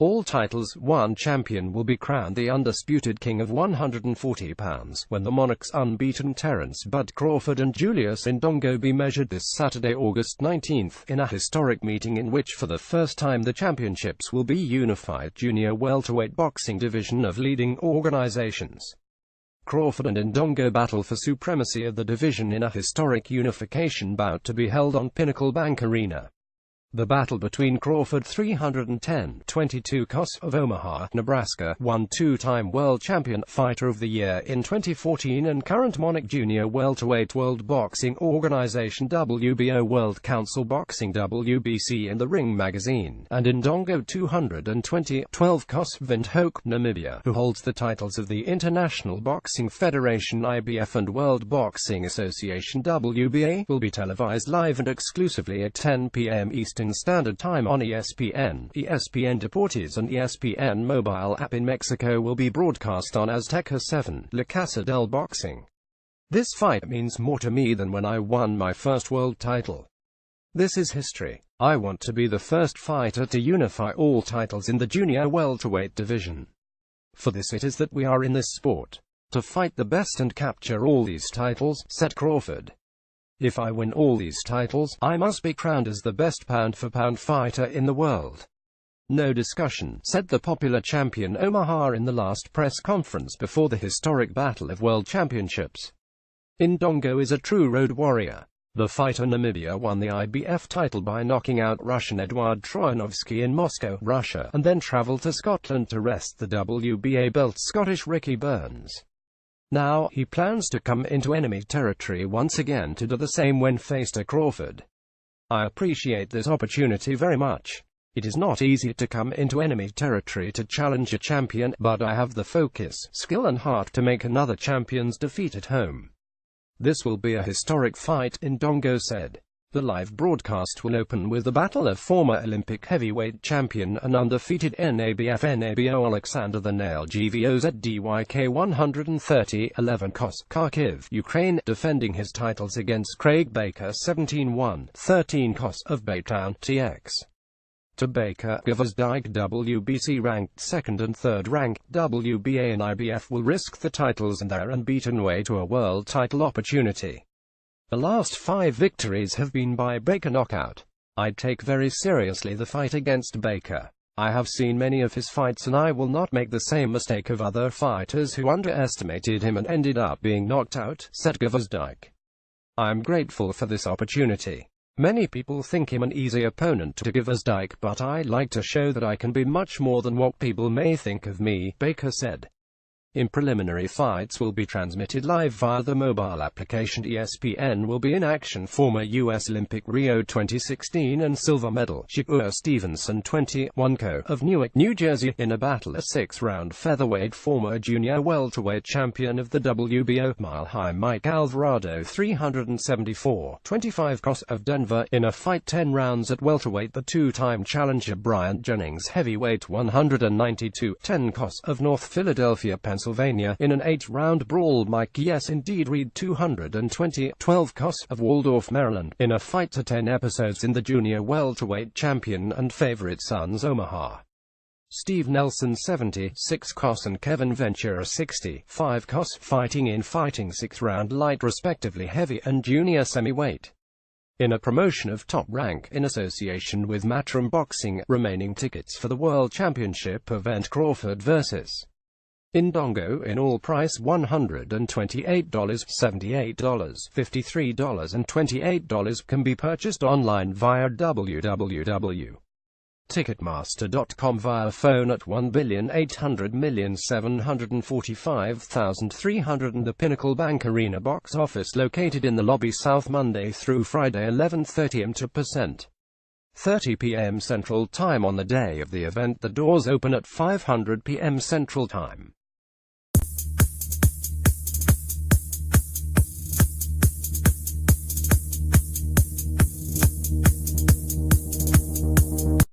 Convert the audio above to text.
All titles, one champion will be crowned the undisputed king of 140 pounds, when the Monarchs' unbeaten Terence Bud Crawford and Julius Indongo be measured this Saturday, August 19th, in a historic meeting in which for the first time the championships will be unified junior welterweight boxing division of leading organizations. Crawford and Indongo battle for supremacy of the division in a historic unification bout to be held on Pinnacle Bank Arena. The battle between Crawford 310-22 Cos of Omaha, Nebraska, won two-time world champion, fighter of the year in 2014 and current Monarch Junior welterweight World Boxing Organization WBO World Council Boxing WBC in the Ring magazine, and Indongo 220-12 Cos Windhoek, Namibia, who holds the titles of the International Boxing Federation IBF and World Boxing Association WBA, will be televised live and exclusively at 10 p.m. Eastern Standard Time on ESPN, ESPN Deportes and ESPN mobile app. In Mexico will be broadcast on Azteca 7, La Casa del Boxing. This fight means more to me than when I won my first world title. This is history. I want to be the first fighter to unify all titles in the junior welterweight division. For this it is that we are in this sport. To fight the best and capture all these titles, said Crawford. If I win all these titles, I must be crowned as the best pound-for-pound fighter in the world. No discussion, said the popular champion Omaha in the last press conference before the historic Battle of World Championships. Indongo is a true road warrior. The fighter Namibia won the IBF title by knocking out Russian Eduard Troyanovsky in Moscow, Russia, and then traveled to Scotland to wrest the WBA belt Scottish Ricky Burns. Now, he plans to come into enemy territory once again to do the same when faced to Crawford. I appreciate this opportunity very much. It is not easy to come into enemy territory to challenge a champion, but I have the focus, skill and heart to make another champion's defeat at home. This will be a historic fight, Indongo said. The live broadcast will open with the battle of former Olympic heavyweight champion and undefeated NABF/NABO Alexander the Nail GvozdYK 130-11 Kos, Kharkiv, Ukraine, defending his titles against Craig Baker 17-1-13 Kos of Baytown, TX. To Baker, Gvozdych WBC ranked second and third ranked, WBA and IBF will risk the titles and their unbeaten way to a world title opportunity. The last 5 victories have been by Baker knockout. I take very seriously the fight against Baker. I have seen many of his fights and I will not make the same mistake of other fighters who underestimated him and ended up being knocked out, said Gvozdych. I am grateful for this opportunity. Many people think him an easy opponent to Gvozdych, but I like to show that I can be much more than what people may think of me, Baker said. In preliminary fights will be transmitted live via the mobile application. ESPN will be in action former U.S. Olympic Rio 2016 and silver medal Shakur Stevenson 21 Co. of Newark, New Jersey, in a battle a 6-round featherweight former junior welterweight champion of the WBO Mile High Mike Alvarado 374-25 Cos of Denver, in a fight 10 rounds at welterweight the two-time challenger Bryant Jennings heavyweight 192-10 Cos of North Philadelphia, Pennsylvania, in an 8-round brawl Mike Yes Indeed Reed 220-12 Cos of Waldorf, Maryland, in a fight to 10 episodes in the junior welterweight champion and favorite Sons Omaha. Steve Nelson 76 Cos and Kevin Ventura 65 Cos, fighting in 6-round light respectively heavy and junior semi-weight. In a promotion of Top Rank in association with Matchroom Boxing, remaining tickets for the World Championship event Crawford vs. Indongo in all price $128, $78, $53 and $28 can be purchased online via www.ticketmaster.com via phone at 1,800,745,300 and the Pinnacle Bank Arena box office located in the lobby south Monday through Friday 11:30 am to .30 p.m. Central Time on the day of the event. The doors open at 5:00 p.m. Central Time.